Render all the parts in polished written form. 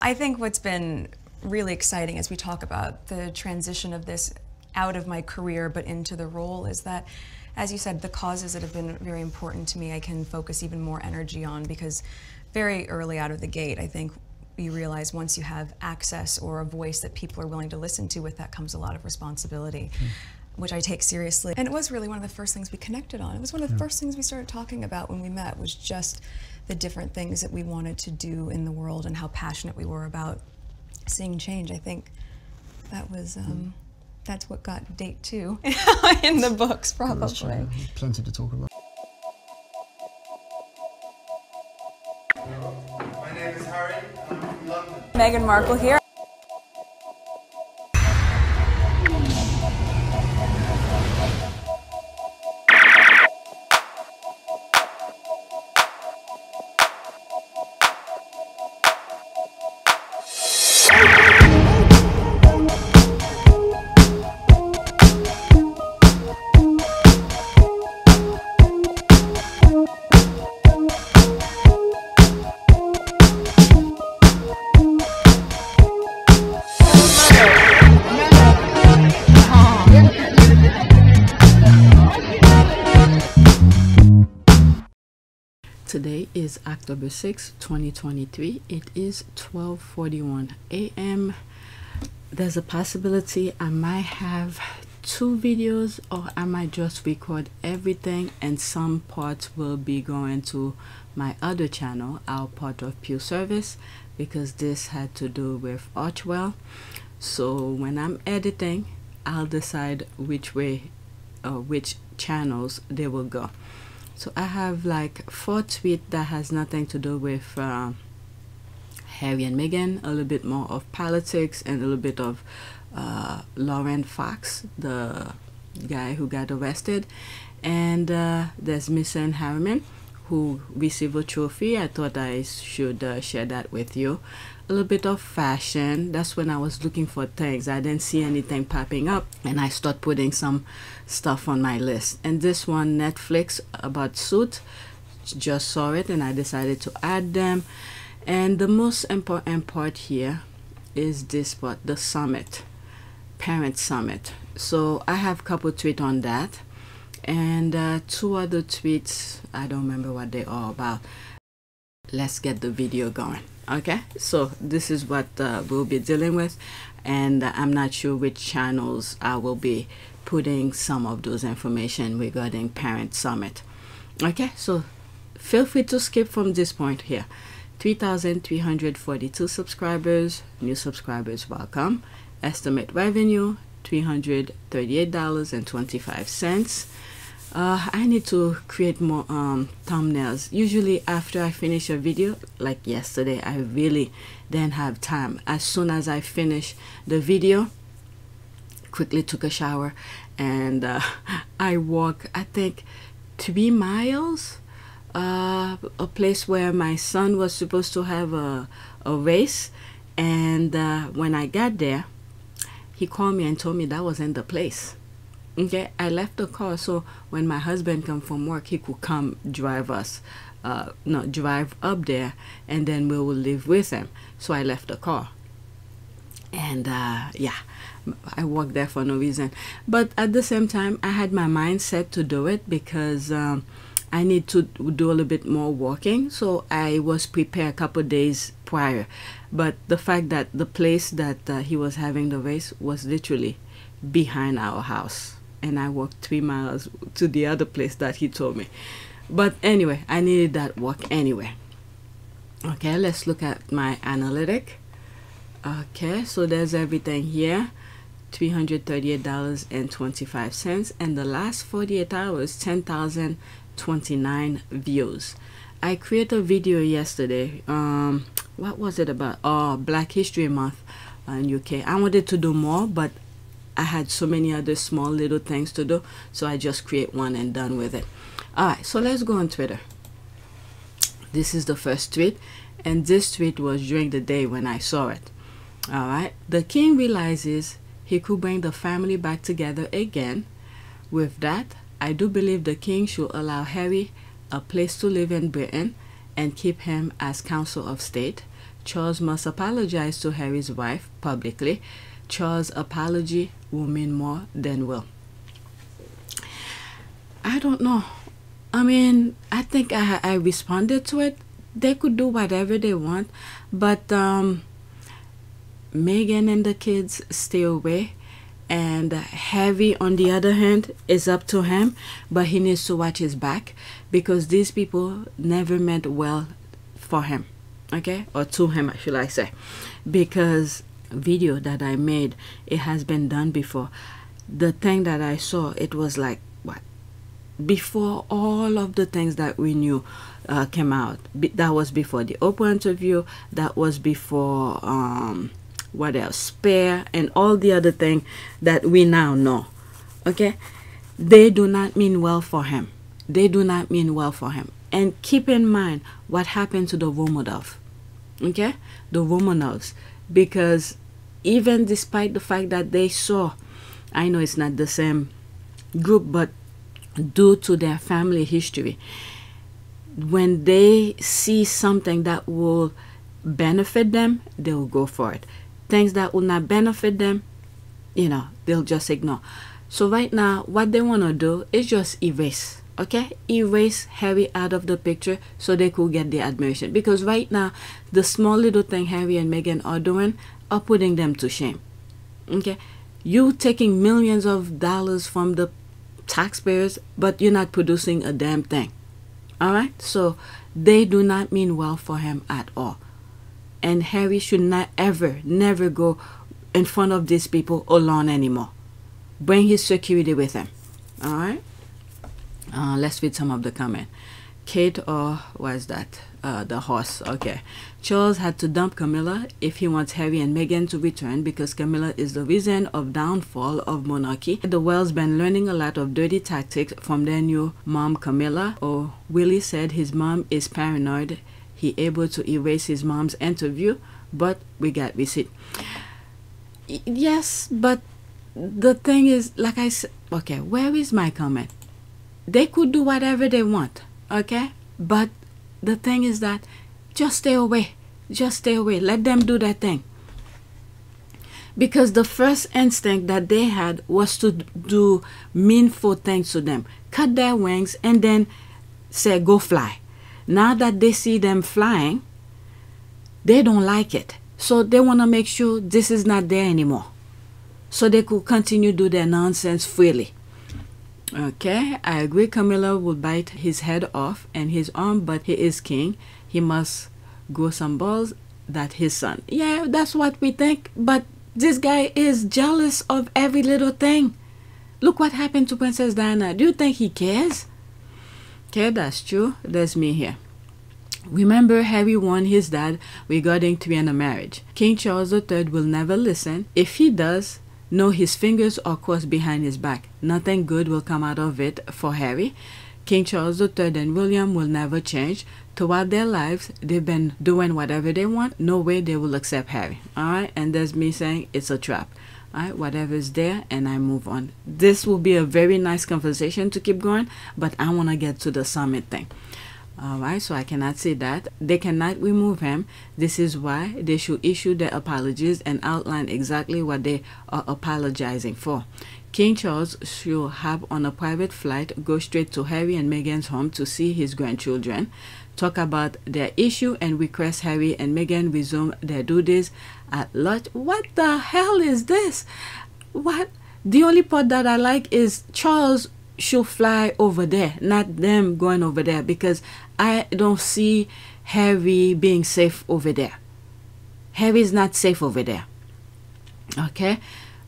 I think what's been really exciting as we talk about the transition of this out of my career but into the role is that, as you said, the causes that have been very important to me I can focus even more energy on, because very early out of the gate I think you realize once you have access or a voice that people are willing to listen to, with that comes a lot of responsibility, which I take seriously. And it was really one of the first things we connected on. It was one of the first things we started talking about when we met, was just the different things that we wanted to do in the world and how passionate we were about seeing change. I think that was, that's what got date 2 in the books, probably. Plenty to talk about. My name is Harry, I'm from London. Meghan Markle here. Today is October 6, 2023. It is 12:41 a.m. There's a possibility I might have 2 videos, or I might just record everything and some parts will be going to my other channel, our part of Pure Service, because this had to do with Archwell. So when I'm editing, I'll decide which way or which channels they will go. So I have like 4 tweets that has nothing to do with Harry and Meghan, a little bit more of politics, and a little bit of Lauren Fox, the guy who got arrested. And there's Missan Trophy, who received a trophy. I thought I should share that with you. A little bit of fashion. That's when I was looking for things. I didn't see anything popping up, and I start putting some stuff on my list. And this one, Netflix, about suit, just saw it and I decided to add them. And the most important part here is this part, the summit, parent summit. So I have a couple tweets on that, and 2 other tweets, I don't remember what they are about. Let's get the video going. Okay, so this is what we'll be dealing with, and I'm not sure which channels I will be putting some of those information regarding parent summit. Okay, so feel free to skip from this point here. 3,342 subscribers, new subscribers welcome. Estimate revenue $338.25. I need to create more thumbnails. Usually after I finish a video, like yesterday, I really didn't have time. As soon as I finished the video, quickly took a shower, and I walked, I think, 3 miles, a place where my son was supposed to have a race. And when I got there, he called me and told me that wasn't the place. Okay, I left the car so when my husband come from work, he could come drive us, drive up there, and then we will live with him. So I left the car, and yeah, I walked there for no reason. But at the same time, I had my mind set to do it because I need to do a little bit more walking. So I was prepared a couple days prior. But the fact that the place that he was having the race was literally behind our house, and I walked 3 miles to the other place that he told me. But anyway, I needed that walk anyway. Okay, let's look at my analytic. Okay, so there's everything here. $338.25, and the last 48 hours, 10,029 views. I created a video yesterday. What was it about? Oh, Black History Month in UK. I wanted to do more, but I had so many other small little things to do, so I just create one and done with it. Alright, so let's go on Twitter. This is the first tweet, and this tweet was during the day when I saw it. Alright, the king realizes he could bring the family back together again. With that, I do believe the king should allow Harry a place to live in Britain and keep him as Council of State Charles must apologize to Harry's wife publicly. Charles' apology will mean more than will. I don't know. I mean, I think I responded to it. They could do whatever they want, but Meghan and the kids stay away. And Harry, on the other hand, is up to him, but he needs to watch his back, because these people never meant well for him, okay, or to him, should I say, because video that I made, it has been done before. The thing that I saw, it was like, what, before all of the things that we knew came out. That was before the Oprah interview, that was before what else, Spare, and all the other thing that we now know, okay? They do not mean well for him. They do not mean well for him. And keep in mind what happened to the Romanov, okay? The Romanovs, because even despite the fact that they saw, I know it's not the same group, but due to their family history, when they see something that will benefit them, they will go for it. Things that will not benefit them, you know, they'll just ignore. So right now, what they want to do is just erase, okay? Erase Harry out of the picture so they could get the admiration. Because right now, the small little thing Harry and Meghan are doing are putting them to shame, okay? You taking millions of dollars from the taxpayers, but you're not producing a damn thing, all right? So they do not mean well for him at all. And Harry should not ever, never go in front of these people alone anymore. Bring his security with him. All right? Let's read some of the comment. Kate, or what's that? The horse. Okay. Charles had to dump Camilla if he wants Harry and Meghan to return, because Camilla is the reason of downfall of monarchy. The Wells been learning a lot of dirty tactics from their new mom, Camilla. Or Willie said his mom is paranoid. He able to erase his mom's interview, but we got receipt. Yes, but the thing is, like I said, okay, where is my comment? They could do whatever they want, okay? But the thing is that just stay away. Just stay away. Let them do their thing. Because the first instinct that they had was to do meaningful things to them. Cut their wings and then say, go fly. Now that they see them flying, they don't like it. So they want to make sure this is not there anymore, so they could continue to do their nonsense freely. Okay, I agree. Camilla will bite his head off and his arm, but he is king. He must grow some balls that his son. Yeah, that's what we think. But this guy is jealous of every little thing. Look what happened to Princess Diana. Do you think he cares? Okay, that's true. There's me here. Remember, Harry warned his dad regarding Triana marriage. King Charles III will never listen. If he does, know his fingers are crossed behind his back. Nothing good will come out of it for Harry. King Charles III and William will never change. Throughout their lives, they've been doing whatever they want. No way they will accept Harry. Alright, and there's me saying it's a trap. Alright, whatever's there, and I move on. This will be a very nice conversation to keep going, but I want to get to the summit thing. Alright, so I cannot say that. They cannot remove him. This is why they should issue their apologies and outline exactly what they are apologizing for. King Charles should have on a private flight go straight to Harry and Meghan's home to see his grandchildren, talk about their issue, and request Harry and Meghan resume their duties at large. What the hell is this? What? The only part that I like is Charles should fly over there, not them going over there, because I don't see Harry being safe over there. Harry is not safe over there. Okay?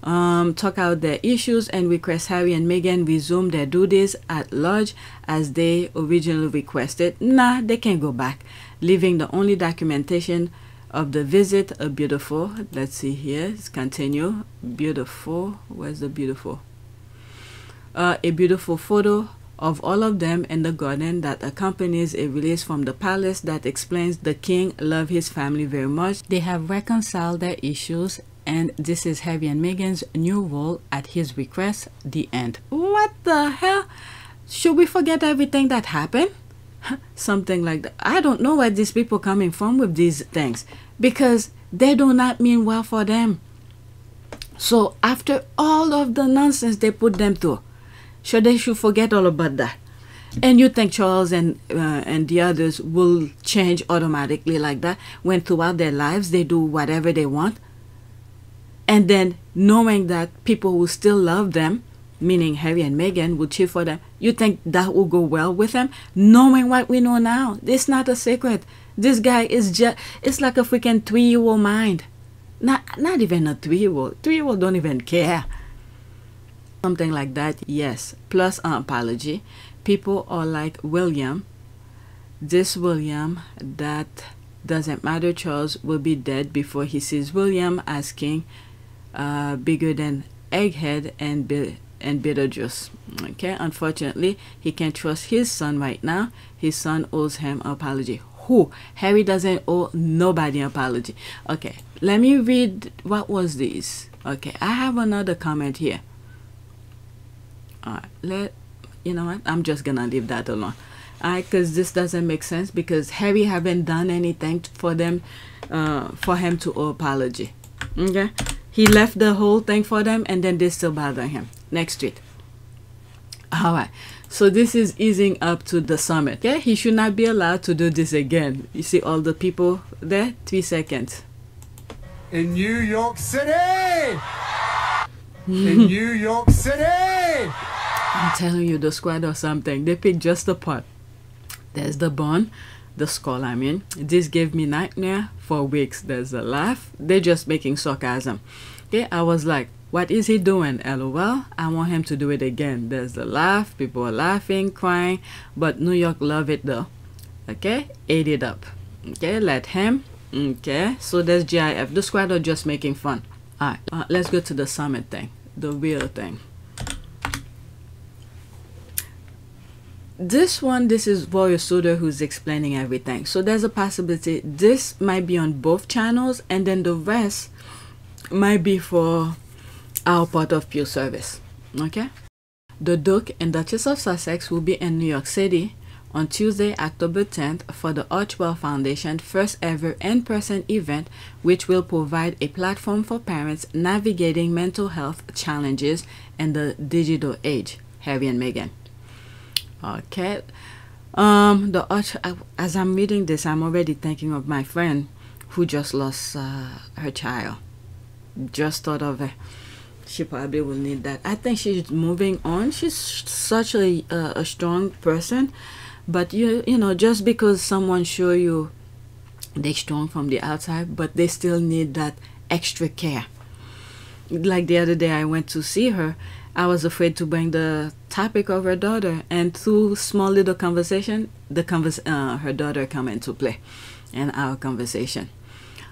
Talk out their issues and request Harry and Meghan resume their duties at large as they originally requested. Nah, they can't go back, leaving the only documentation of the visit a beautiful, let's see here, let's continue, beautiful, where's the beautiful? A beautiful photo of all of them in the garden that accompanies a release from the palace that explains the king loved his family very much. They have reconciled their issues, and this is Harry and Meghan's new role at his request. The end. What the hell? Should we forget everything that happened? something like that. I don't know where these people coming from with these things, because they do not mean well for them. So after all of the nonsense they put them through, sure, they should forget all about that. And you think Charles and the others will change automatically like that, when throughout their lives they do whatever they want? And then knowing that people will still love them, meaning Harry and Meghan will cheer for them, you think that will go well with them? Knowing what we know now, it's not a secret. This guy is just, it's like a freaking 3-year-old mind. Not even a 3-year-old. 3-year-old don't even care. Something like that, yes. Plus an apology. People are like William. This William, that doesn't matter. Charles will be dead before he sees William as king, bigger than Egghead and Beetlejuice. Okay, unfortunately, he can't trust his son right now. His son owes him an apology. Who? Harry doesn't owe nobody an apology. Okay, let me read. What was this? Okay, I have another comment here. Alright, you know what? I'm just gonna leave that alone. Alright, because this doesn't make sense, because Harry haven't done anything for them, for him to owe apology. Okay, he left the whole thing for them, and then they still bother him. Next tweet. Alright, so this is easing up to the summit. Okay, he should not be allowed to do this again. You see all the people there? 3 seconds. In New York City! In New York City! I'm telling you, the squad or something. They picked just the part. There's the bun, the skull, I mean. This gave me nightmare for weeks. There's a laugh. They're just making sarcasm. Okay, I was like, what is he doing? LOL. I want him to do it again. There's the laugh. People are laughing, crying. But New York love it though. Okay, ate it up. Okay, let him. Okay, so there's GIF. The squad are just making fun. Alright, let's go to the summit thing. The real thing. This one, this is Warrior Suder who's explaining everything. So there's a possibility this might be on both channels, and then the rest might be for our part of pure service. Okay, the Duke and Duchess of Sussex will be in New York City on Tuesday, October 10th for the Archwell Foundation first ever in-person event, which will provide a platform for parents navigating mental health challenges in the digital age. Harry and Meghan. Okay, as I'm reading this, I'm already thinking of my friend who just lost her child. Just thought of it. She probably will need that. I think she's moving on. She's such a strong person, but you know, just because someone show you they're strong from the outside, but they still need that extra care. Like the other day, I went to see her. I was afraid to bring the topic of her daughter, and through small little conversation, her daughter come into play in our conversation.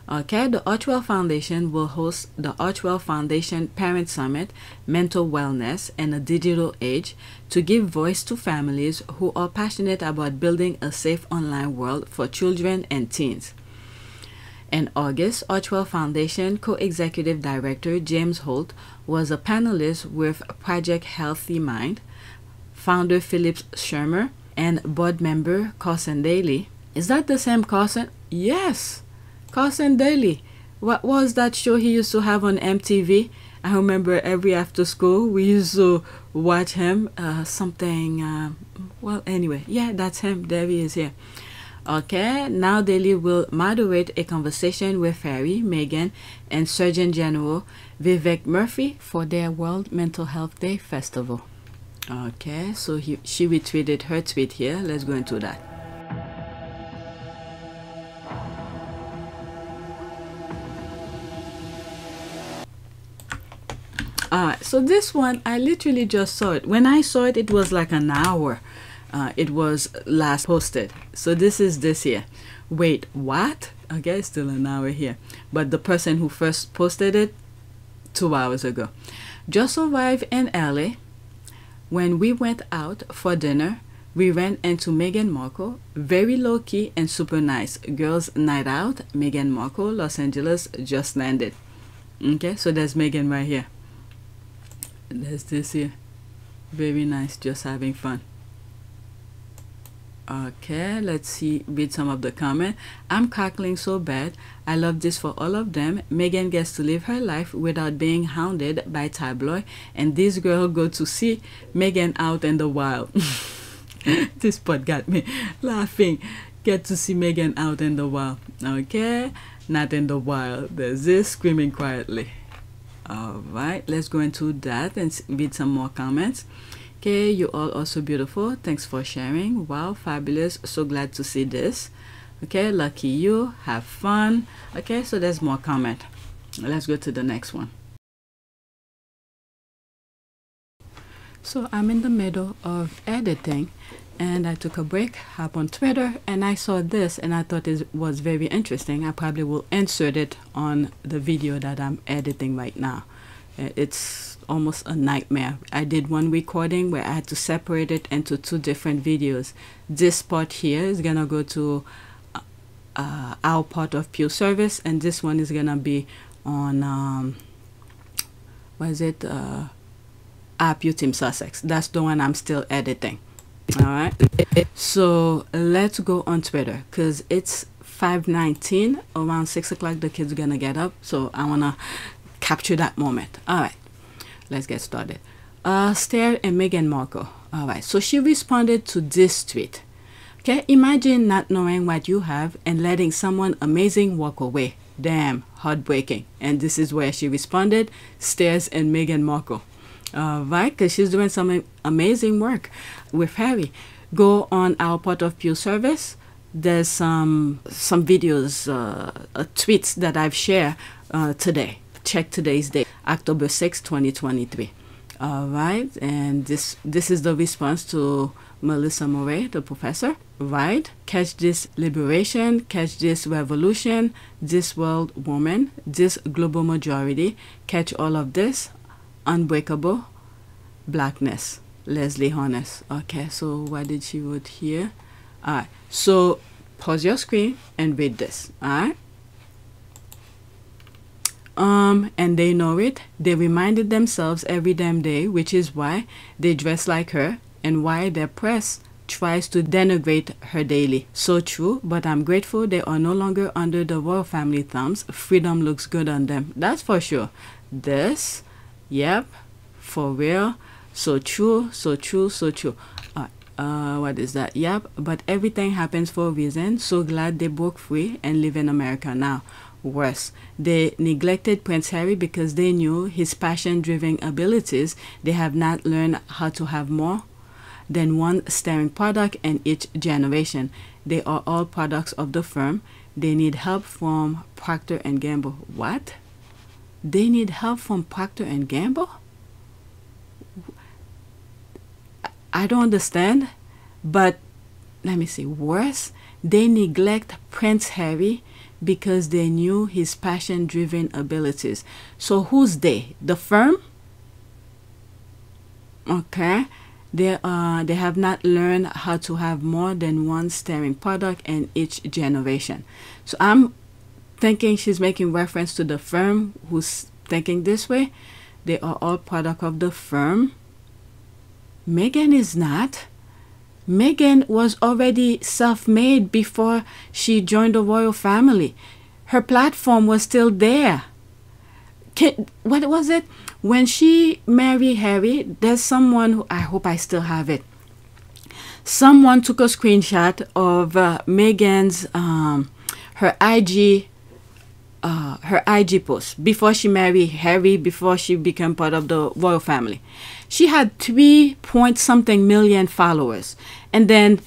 Okay, the Archwell Foundation will host the Archwell Foundation Parent Summit, Mental Wellness in a Digital Age, to give voice to families who are passionate about building a safe online world for children and teens. In August, Archwell Foundation Co-Executive Director James Holt was a panelist with Project Healthy Mind, founder Philip Shermer, and board member Carson Daly. Is that the same Carson? Yes, Carson Daly. What was that show he used to have on MTV? I remember every after school we used to watch him. Well, anyway, yeah, that's him. There he is here. Okay, now Daly will moderate a conversation with Harry, Meghan, and Surgeon General Vivek Murthy for their World Mental Health Day Festival. Okay, so she retweeted her tweet here. Let's go into that. Alright, so this one, I literally just saw it. When I saw it, it was like an hour. It was last posted. So this is this here. Wait, what? Okay, still an hour here. But the person who first posted it 2 hours ago. Just arrived in LA. When we went out for dinner, we ran into Meghan Markle. Very low-key and super nice. Girls night out. Meghan Markle, Los Angeles, just landed. Okay, so there's Meghan right here. There's this here. Very nice, just having fun. Okay, let's see, read some of the comment. I'm cackling so bad. I love this for all of them. Meghan gets to live her life without being hounded by tabloid, and this girl go to see Meghan out in the wild. This part got me laughing. Get to see Meghan out in the wild. Okay, not in the wild. There's this screaming quietly. All right, let's go into that and read some more comments. Okay, you all are so beautiful. Thanks for sharing. Wow, fabulous. So glad to see this. Okay, lucky you. Have fun. Okay, so there's more comment. Let's go to the next one. So I'm in the middle of editing and I took a break, hop on Twitter, and I saw this and I thought it was very interesting. I probably will insert it on the video that I'm editing right now. It's almost a nightmare. I did one recording where I had to separate it into 2 different videos. This part here is gonna go to our part of Pure Service, and this one is gonna be on what is it, Pure Team Sussex. That's the one I'm still editing. All right, so let's go on Twitter because it's 5:19. Around 6 o'clock the kids are gonna get up, so I wanna capture that moment. All right, let's get started. Stare and Meghan Markle. All right, so she responded to this tweet. Okay, imagine not knowing what you have and letting someone amazing walk away. Damn, heartbreaking. And this is where she responded, Stairs and Meghan Markle. Right, because she's doing some amazing work with Harry. Go on our part of Pure Service. There's some videos, tweets that I've shared today. Check today's date, October 6, 2023. All right, and this is the response to Melissa Murray, the professor. Right, catch this liberation, catch this revolution, this world woman, this global majority, catch all of this, unbreakable blackness. Leslie Honest. Okay, so what did she wrote here? All right, so pause your screen and read this. All right. And they know it. They reminded themselves every damn day, which is why they dress like her and why their press tries to denigrate her daily. So true, but I'm grateful they are no longer under the royal family thumbs. Freedom looks good on them. That's for sure. This, yep, for real. So true, so true, so true. What is that? Yep, but everything happens for a reason. So glad they broke free and live in America now. Worse, they neglected Prince Harry because they knew his passion-driven abilities. They have not learned how to have more than one staring product in each generation. They are all products of the firm. They need help from Procter & Gamble. What? They need help from Procter & Gamble? I don't understand, but let me see. Worse, they neglect Prince Harry because they knew his passion-driven abilities. So who's they? The firm? Okay. They have not learned how to have more than one staring product in each generation. So I'm thinking she's making reference to the firm who's thinking this way. They are all product of the firm. Meghan is not. Meghan was already self-made before she joined the royal family. Her platform was still there. What was it? When she married Harry, there's someone who, I hope I still have it. Someone took a screenshot of Meghan's her IG post before she married Harry, before she became part of the royal family. She had 3-point-something million followers, and then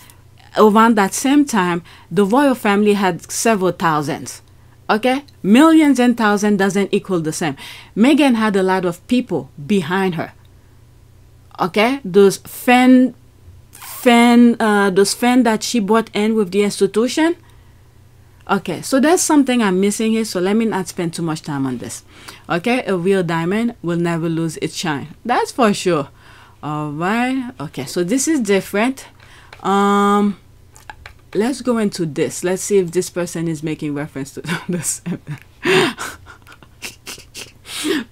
around that same time the royal family had several thousands. Okay, millions and thousands doesn't equal the same. Meghan had a lot of people behind her. Okay, those fans that she brought in with the institution. Okay, so there's something I'm missing here, so let me not spend too much time on this. Okay, a real diamond will never lose its shine. That's for sure. All right. Okay, so this is different. Let's go into this. Let's see if this person is making reference to this.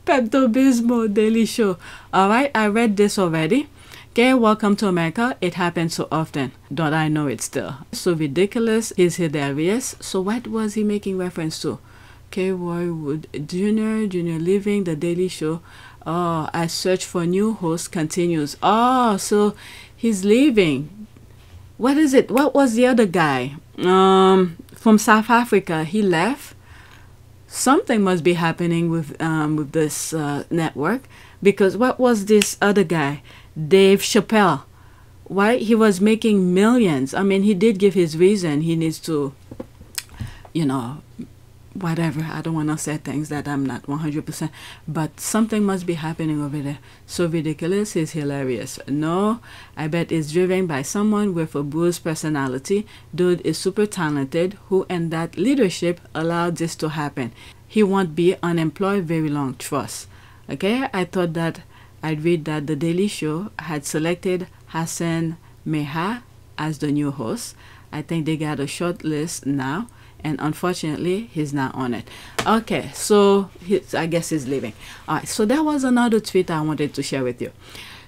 Pepto-Bismol Daily Show. All right, I read this already. Okay, welcome to America. It happens so often. Don't I know it still? So ridiculous is hilarious. So what was he making reference to? Okay, Roy Wood Jr., Junior leaving The Daily Show. Oh, as search for new host continues. Oh, so he's leaving. What is it? What was the other guy? From South Africa. He left. Something must be happening with this network, because what was this other guy? Dave Chappelle. Why? He was making millions. I mean, he did give his reason. He needs to, you know, whatever. I don't want to say things that I'm not 100%, but something must be happening over there. So ridiculous is hilarious. No, I bet it's driven by someone with a bruised personality. Dude is super talented, who in that leadership allowed this to happen. He won't be unemployed very long, trust. Okay, I thought that I'd read that The Daily Show had selected Hassan Meha as the new host. I think they got a short list now, and unfortunately he's not on it. Okay, so I guess he's leaving. All right, so that was another tweet I wanted to share with you.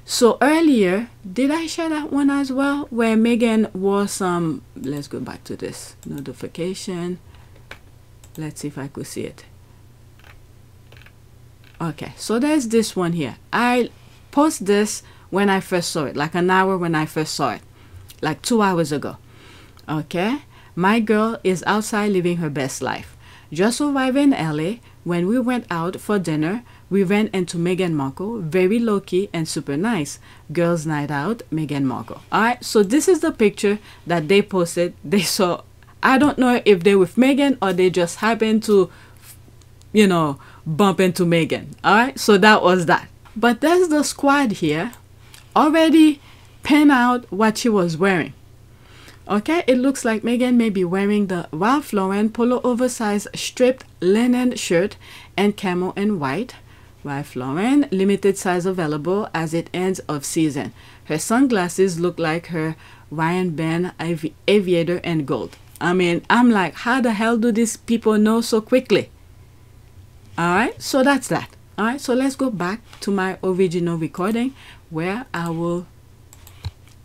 So earlier, did I share that one as well, where Meghan wore some, let's go back to this notification. Let's see if I could see it. Okay, so there's this one here. I post this when I first saw it, like an hour when I first saw it, like 2 hours ago. Okay, my girl is outside living her best life. Just arrived in LA. When we went out for dinner, we ran into Meghan Markle, very low-key and super nice. Girls' night out, Meghan Markle. All right, so this is the picture that they posted. They saw, I don't know if they're with Meghan or they just happened to, you know, bump into Meghan. All right, so that was that. But there's the squad here already pin out what she was wearing. Okay, it looks like Meghan may be wearing the Ralph Lauren polo oversized striped linen shirt and camo and white. Ralph Lauren, limited size available as it ends of season. Her sunglasses look like her Ryan Ben aviator and gold. I mean, I'm like, how the hell do these people know so quickly? All right, so that's that. All right, so let's go back to my original recording where I will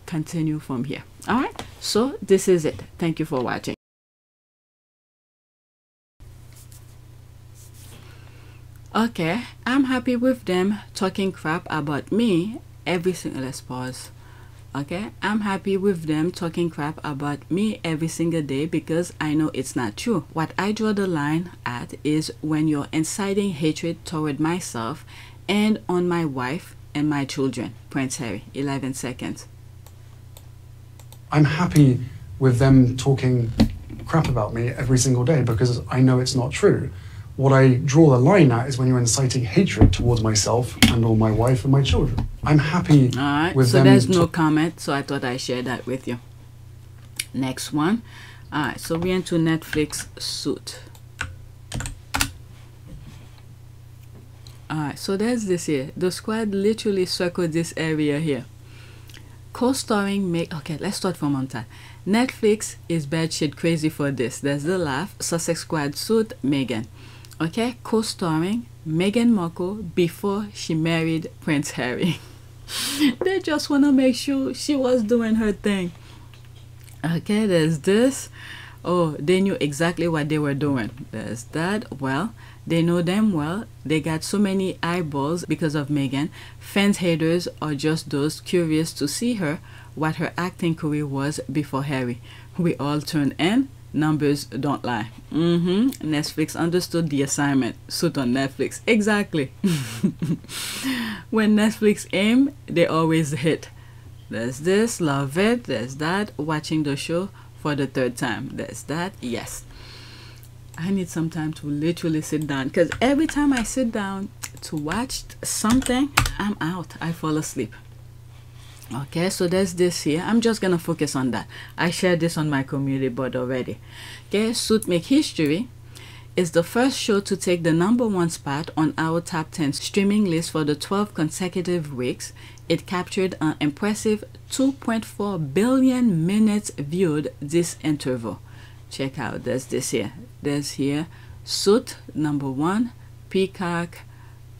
continue from here. All right, so this is it. Thank you for watching. Okay, I'm happy with them talking crap about me every single, let's pause. Okay, I'm happy with them talking crap about me every single day because I know it's not true. What I draw the line at is when you're inciting hatred toward myself and on my wife and my children. Prince Harry, 11 seconds. I'm happy with them talking crap about me every single day because I know it's not true. What I draw the line at is when you're inciting hatred towards myself and or my wife and my children. I'm happy with them. So there's no comment, so I thought I'd share that with you. Next one. All right, so we're into Netflix Suit. All right, so there's this here. The squad literally circled this area here. Co-starring Meg. Okay, let's start from on time. Netflix is bad shit crazy for this. There's the laugh. Sussex Squad Suit, Meghan. Okay, co-starring Meghan Markle before she married Prince Harry. They just want to make sure she was doing her thing. Okay, there's this. Oh, they knew exactly what they were doing. There's that. Well, they know them well. They got so many eyeballs because of Meghan. Fans, haters, or just those curious to see her, what her acting career was before Harry. We all tune in. Numbers don't lie. Netflix understood the assignment. Suit on Netflix. Exactly. When Netflix aim, they always hit. There's this, love it. There's that, watching the show for the 3rd time. There's that, yes. I need some time to literally sit down because every time I sit down to watch something, I'm out. I fall asleep. Okay, so there's this here. I'm just gonna focus on that. I shared this on my community board already. Okay, Suit make history. Is the first show to take the #1 spot on our top 10 streaming list for the 12 consecutive weeks. It captured an impressive 2.4 billion minutes viewed this interval. Check out, there's this here. There's here Suit #1, Peacock,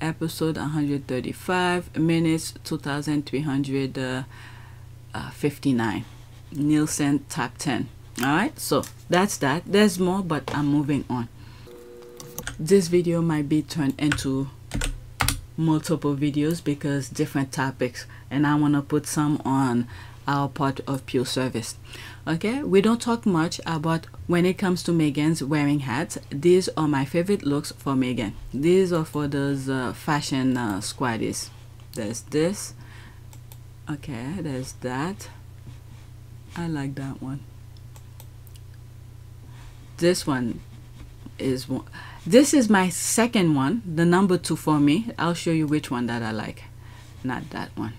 episode 135, minutes 2359. Nielsen top 10. Alright, so that's that. There's more, but I'm moving on. This video might be turned into multiple videos because different topics, and I want to put some on our part of pure service. Okay, we don't talk much about when it comes to Meghan's wearing hats. These are my favorite looks for Meghan. These are for those fashion squaddies. There's this. Okay, there's that. I like that one. This one is one. This is my second one, the number 2 for me. I'll show you which one that I like. Not that one.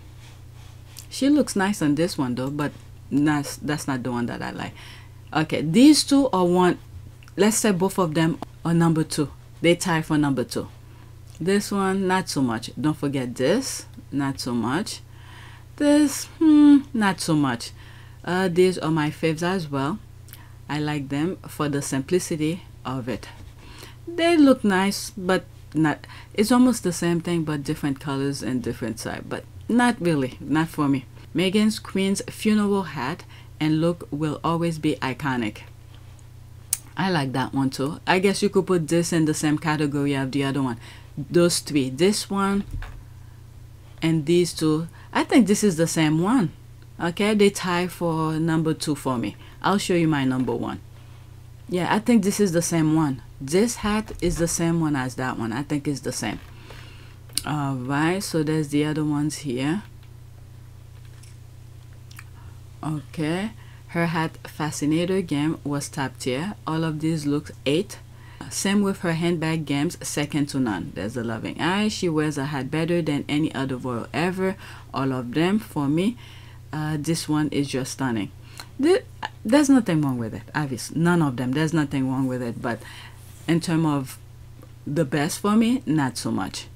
She looks nice on this one though, but that's not the one that I like. Okay, these two are one. Let's say both of them are number 2. They tie for number 2. This one, not so much. Don't forget this, not so much. This, not so much. These are my faves as well. I like them for the simplicity of it. They look nice, but not. It's almost the same thing, but different colors and different size. But not really, not for me. Meghan's Queen's funeral hat and look will always be iconic. I like that one too. I guess you could put this in the same category of the other one. Those 3, this one and these 2. I think this is the same one. Okay, they tie for number 2 for me. I'll show you my number 1. Yeah, I think this is the same one. This hat is the same one as that one. I think it's the same. Alright, so there's the other ones here. Okay, her hat fascinator game was top tier. All of these look 8. Same with her handbag games, second to none. There's a loving eye. She wears a hat better than any other royal ever. All of them for me. This one is just stunning. There's nothing wrong with it, obviously. None of them. There's nothing wrong with it. But in terms of the best for me, not so much.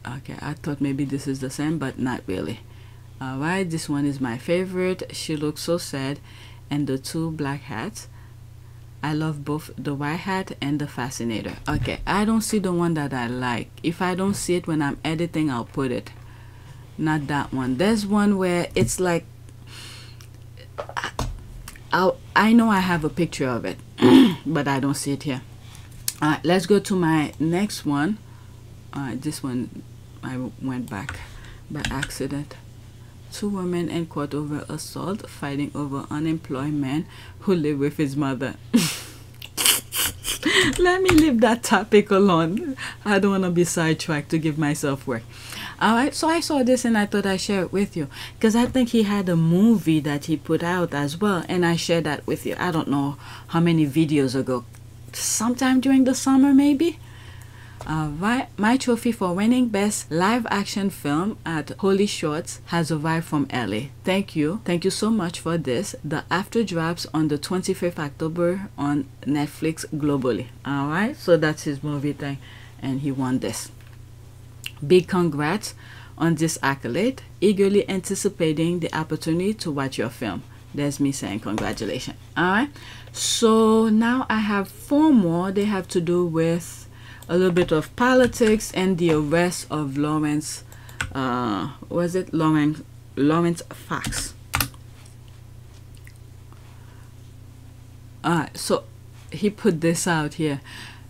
Okay, I thought maybe this is the same, but not really. Alright, this one is my favorite. She looks so sad. And the 2 black hats. I love both the white hat and the fascinator. Okay, I don't see the one that I like. If I don't see it when I'm editing, I'll put it. Not that one. There's one where it's like I know I have a picture of it but I don't see it here. Alright, let's go to my next one. This one I went back by accident. 2 women in court over assault, fighting over unemployed man who live with his mother. Let me leave that topic alone. I don't want to be sidetracked to give myself work. Alright, so I saw this and I thought I'd share it with you because I think he had a movie that he put out as well, and I shared that with you. I don't know how many videos ago, sometime during the summer maybe. Alright, my trophy for winning best live action film at Holy Shorts has arrived from LA. Thank you so much for this. The after drops on the 25th October on Netflix globally. Alright, so that's his movie thing, and he won this. Big congrats on this accolade. Eagerly anticipating the opportunity to watch your film. There's me saying congratulations. Alright, so now I have 4 more. They have to do with a little bit of politics and the arrest of Lawrence, was it Lawrence Fox? Alright, so he put this out here.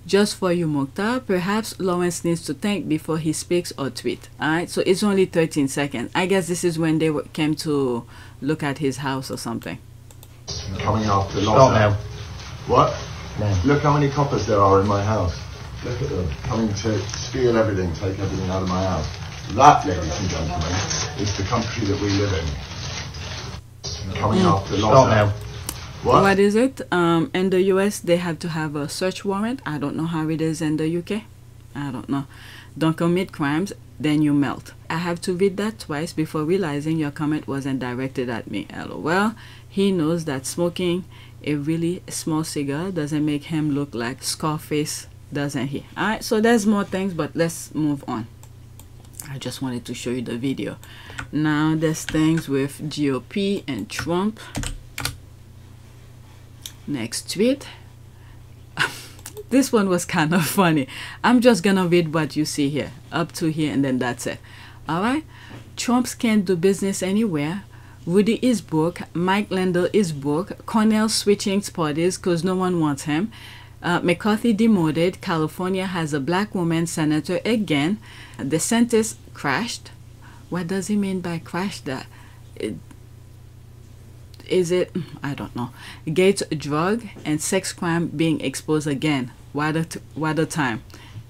Just for you, Mukhtar, perhaps Lawrence needs to think before he speaks or tweet. Alright, so it's only 13 seconds. I guess this is when they came to look at his house or something. Coming after lockdown. What? No. Look how many coppers there are in my house. Look at them coming to steal everything, take everything out of my house. That, ladies and gentlemen, is the country that we live in. Coming after lockdown. What is it? In the US, they have to have a search warrant. I don't know how it is in the UK. I don't know. Don't commit crimes, then you melt. I have to read that twice before realizing your comment wasn't directed at me. LOL. He knows that smoking a really small cigar doesn't make him look like Scarface, doesn't he? Alright, so there's more things, but let's move on. I just wanted to show you the video. Now there's things with GOP and Trump. Next tweet. This one was kind of funny. I'm just gonna read what you see here, up to here, and then that's it. All right. Trumps can't do business anywhere. Rudy is broke. Mike Lindell is broke. Cornell switching parties because no one wants him. McCarthy demoted. California has a black woman senator again. DeSantis crashed. What does he mean by crashed? Is it? I don't know. Gates drug and sex crime being exposed again. What a time.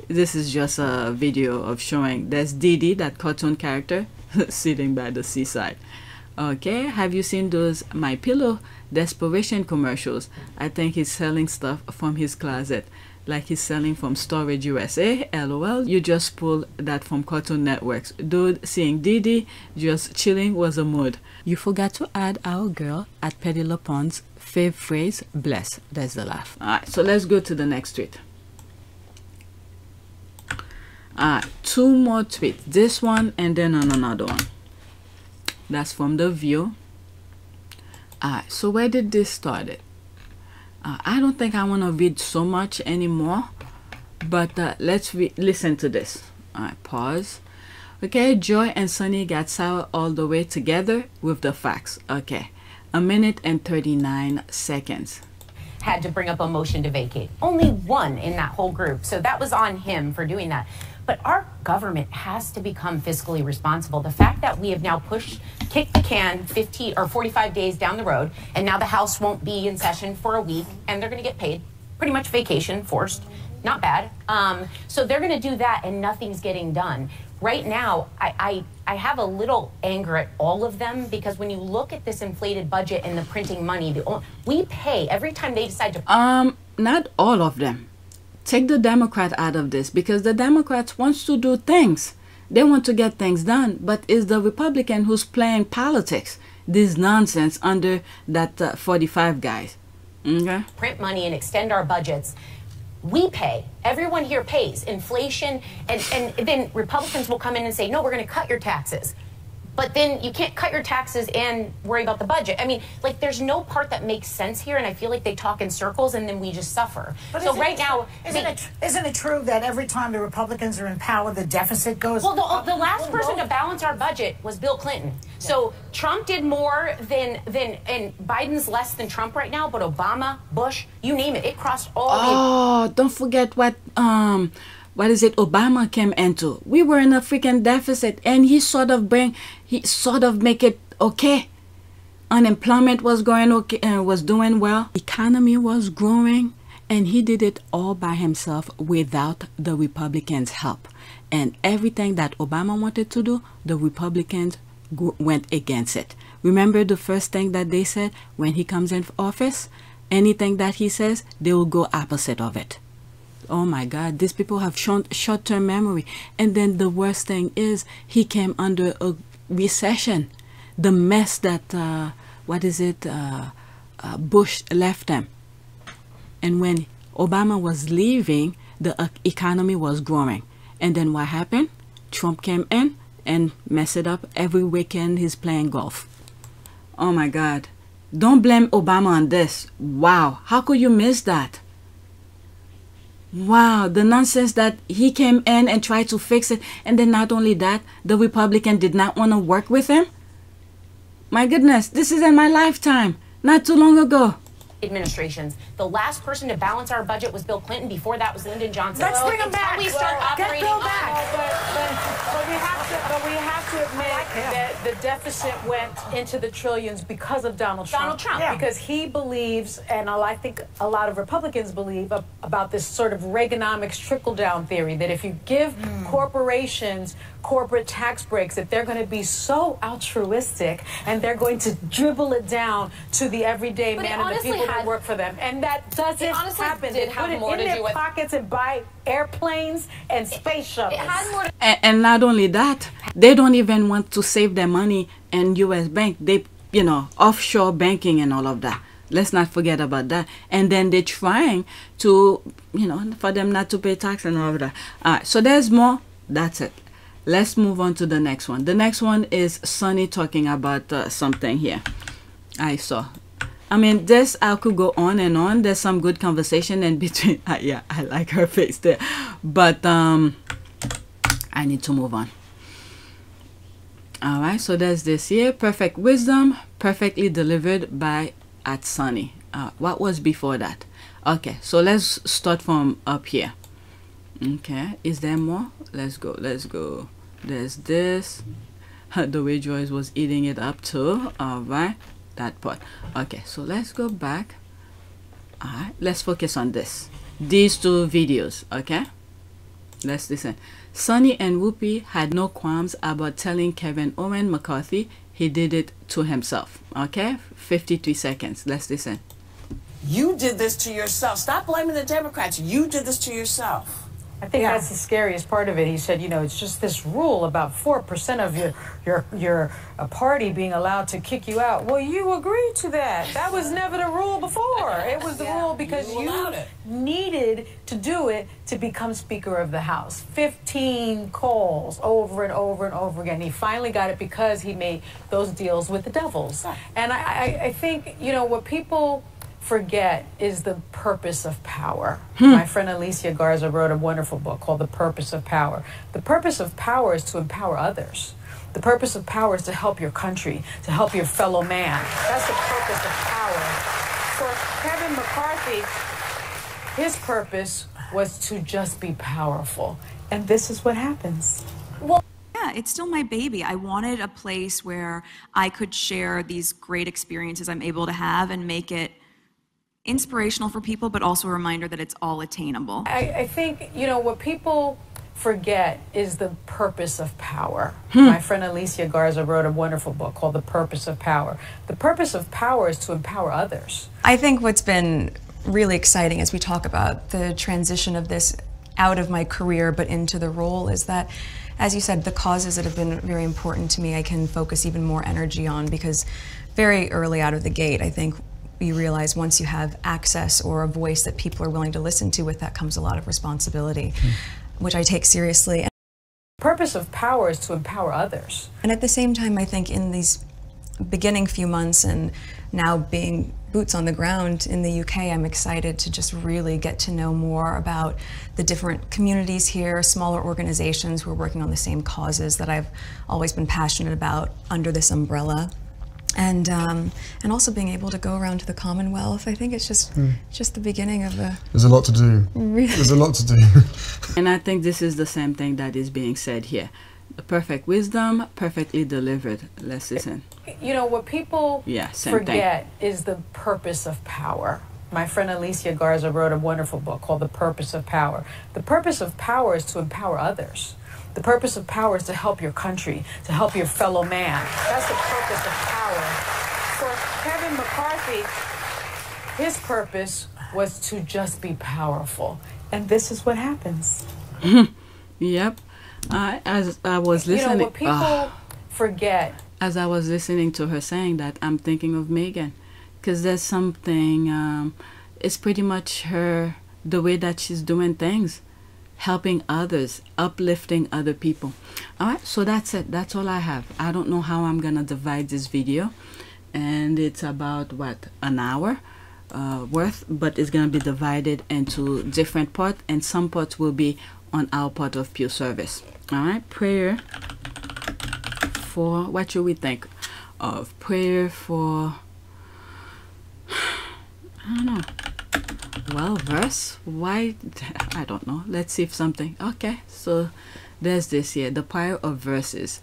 This is just a video of showing there's Didi, that cartoon character, sitting by the seaside. Okay, have you seen those My Pillow desperation commercials? I think he's selling stuff from his closet, like he's selling from Storage USA. LOL, you just pulled that from Cartoon Networks. Dude, seeing Didi just chilling was a mood. You forgot to add our girl at Petty LaPon's fave phrase, bless. That's the laugh. Alright, so let's go to the next tweet. Alright, 2 more tweets. This one and then another one. That's from The View. Alright, so where did this start? I don't think I want to read so much anymore, but let's listen to this. Alright, pause. Okay, Joy and Sunny got sour all the way together with the facts. Okay, 1 minute and 39 seconds. Had to bring up a motion to vacate. Only one in that whole group, so that was on him for doing that. But our government has to become fiscally responsible. The fact that we have now kicked the can 15 or 45 days down the road, and now the House won't be in session for a week, and they're going to get paid, pretty much vacation, forced, not bad. So they're going to do that, and nothing's getting done. Right now, I have a little anger at all of them, because when you look at this inflated budget and the printing money, we pay every time they decide to... Not all of them. Take the Democrat out of this, because the Democrats wants to do things. They want to get things done, but it's the Republican who's playing politics. This nonsense under that 45 guys. Okay? Print money and extend our budgets. We pay. Everyone here pays. Inflation, and then Republicans will come in and say, no, we're going to cut your taxes. But then you can't cut your taxes and worry about the budget. I mean, like, there's no part that makes sense here, and I feel like they talk in circles, and then we just suffer. But so right now... Isn't it true that every time the Republicans are in power, the deficit goes up? Well, the last person to balance our budget was Bill Clinton. So Trump did more and Biden's less than Trump right now, but Obama, Bush, you name it, it crossed all the... don't forget what is it Obama came into. We were in a freaking deficit, and he sort of make it okay. Unemployment was going okay, was doing well. Economy was growing, and he did it all by himself without the Republicans' help. And everything that Obama wanted to do, the Republicans went against it. Remember the first thing that they said when he comes in office? Anything that he says, they will go opposite of it. Oh my God, these people have short-term memory. And then the worst thing is he came under a recession. The mess that, Bush left them. And when Obama was leaving, the economy was growing. And then what happened? Trump came in and messed it up. Every weekend he's playing golf. Oh my God. Don't blame Obama on this. Wow, how could you miss that? Wow, the nonsense that he came in and tried to fix it, and then not only that, the Republican did not want to work with him. My goodness, this is in my lifetime, not too long ago. Administrations. The last person to balance our budget was Bill Clinton. Before that was Lyndon Johnson. Let's bring him back. We start operating. Get Bill back. But we have to admit that the deficit went into the trillions because of Donald Trump. Yeah. Because he believes, and I think a lot of Republicans believe, about this sort of Reaganomics trickle-down theory, that if you give corporations corporate tax breaks, that they're going to be so altruistic and they're going to dribble it down to the everyday man and the people that work for them. And that doesn't happen. They put it in their pockets and buy airplanes and space shuttles. And not only that, they don't even want to save their money in U.S. bank. They, offshore banking and all of that. Let's not forget about that. And then they're trying to, for them not to pay tax and all of that. All right, so there's more. That's it. Let's move on to the next one. The next one is Sunny talking about something here. I saw. I mean, this I could go on and on. There's some good conversation in between. Yeah, I like her face there, but I need to move on. All right, so there's this here. Perfect wisdom, perfectly delivered by @Sunny. What was before that? Okay, so let's start from up here. Okay, is there more? Let's go. Let's go. There's this. The way Joyce was eating it up too. All right, that part. Okay, so let's go back. All right, let's focus on this. These two videos. Okay, let's listen. Sunny and Whoopi had no qualms about telling Kevin Owen McCarthy he did it to himself. Okay, 53 seconds. Let's listen. You did this to yourself. Stop blaming the Democrats. You did this to yourself. I think that's the scariest part of it. He said, you know, it's just this rule about 4% of your party being allowed to kick you out. Well, you agreed to that. That was never the rule before. It was the rule because you needed to do it to become Speaker of the House. 15 calls over and over and over again. He finally got it because he made those deals with the devils. And I think, you know, what people forget is the purpose of power. My friend Alicia Garza wrote a wonderful book called The Purpose of Power. The purpose of power is to empower others. The purpose of power is to help your country, to help your fellow man. That's the purpose of power. For Kevin McCarthy, his purpose was to just be powerful. And this is what happens. Well, yeah, it's still my baby. I wanted a place where I could share these great experiences I'm able to have and make it inspirational for people, but also a reminder that it's all attainable. I think, you know, what people forget is the purpose of power. My friend Alicia Garza wrote a wonderful book called The Purpose of Power. The purpose of power is to empower others. I think what's been really exciting as we talk about the transition of this out of my career but into the role is that, as you said, the causes that have been very important to me I can focus even more energy on, because very early out of the gate, I think you realize once you have access or a voice that people are willing to listen to, with that comes a lot of responsibility, which I take seriously. The purpose of power is to empower others. And at the same time, I think in these beginning few months and now being boots on the ground in the UK, I'm excited to just really get to know more about the different communities here, smaller organizations who are working on the same causes that I've always been passionate about under this umbrella. And also being able to go around to the Commonwealth. I think it's just the beginning of a... There's a lot to do. Really? There's a lot to do. And I think this is the same thing that is being said here. The perfect wisdom, perfectly delivered. Let's listen. You know, what people forget is the purpose of power. My friend Alicia Garza wrote a wonderful book called The Purpose of Power. The purpose of power is to empower others. The purpose of power is to help your country, to help your fellow man. That's the purpose of power. For Kevin McCarthy, his purpose was to just be powerful. And this is what happens. Yep. As I was listening, you know, what people forget. As I was listening to her saying that, I'm thinking of Meghan, because there's something, it's pretty much her, the way that she's doing things. Helping others, uplifting other people. All right, so that's it. That's all I have. I don't know how I'm gonna divide this video, and it's about what, an hour worth, but it's gonna be divided into different parts, and some parts will be on our part of pure service. All right, prayer for, what should we think of? Prayer for, I don't know. Well, verse, why, I don't know. Let's see if something, okay, so there's this here, the power of verses.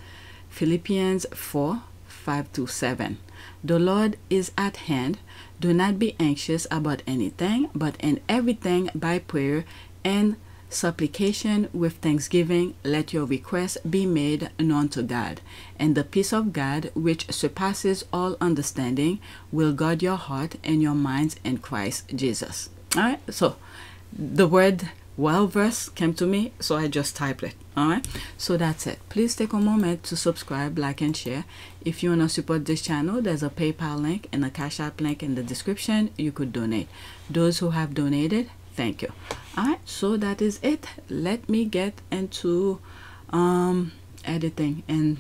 Philippians 4:5-7. The Lord is at hand. Do not be anxious about anything, but in everything by prayer and supplication with thanksgiving, let your requests be made known to God. And the peace of God, which surpasses all understanding, will guard your heart and your minds in Christ Jesus. All right, so the word well verse came to me, so I just typed it. All right, so that's it. Please take a moment to subscribe, like, and share. If you want to support this channel, there's a PayPal link and a Cash App link in the description. You could donate. Those who have donated, thank you. All right, so that is it. Let me get into editing and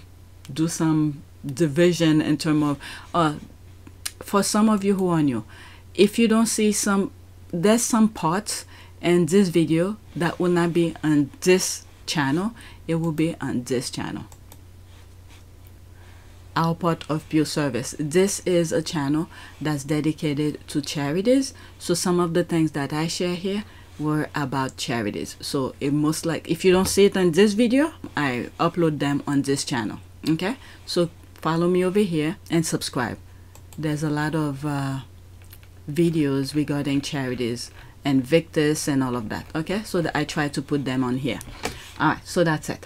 do some division in terms of for some of you who are new, if you don't see there's some parts in this video that will not be on this channel. It will be on this channel. Our part of Pure Service. This is a channel that's dedicated to charities. So some of the things that I share here were about charities. So it most like, if you don't see it on this video, I upload them on this channel. Okay, so follow me over here and subscribe. There's a lot of videos regarding charities and victims and all of that. Okay, so that I try to put them on here. All right, so that's it.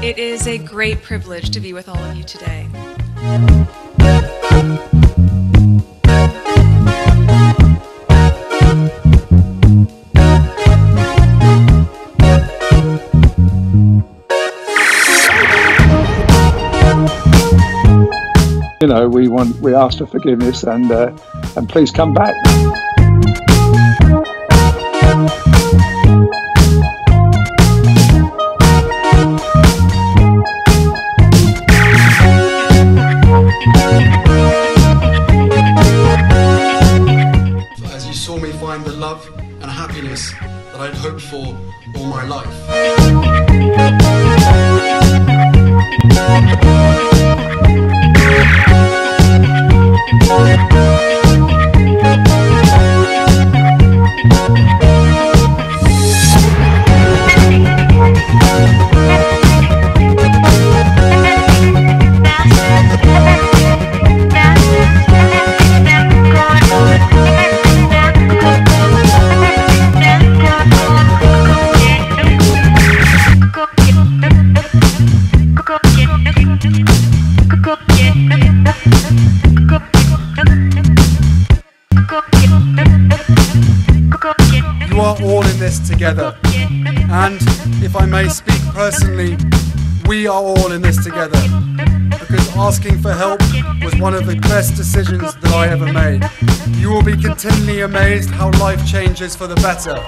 It is a great privilege to be with all of you today. You know, we ask for forgiveness and please come back. As you saw me find the love and happiness that I'd hoped for all my life. You are all in this together, and if I may speak personally, we are all in this together, because asking for help was one of the best decisions that I ever made. You will be continually amazed how life changes for the better.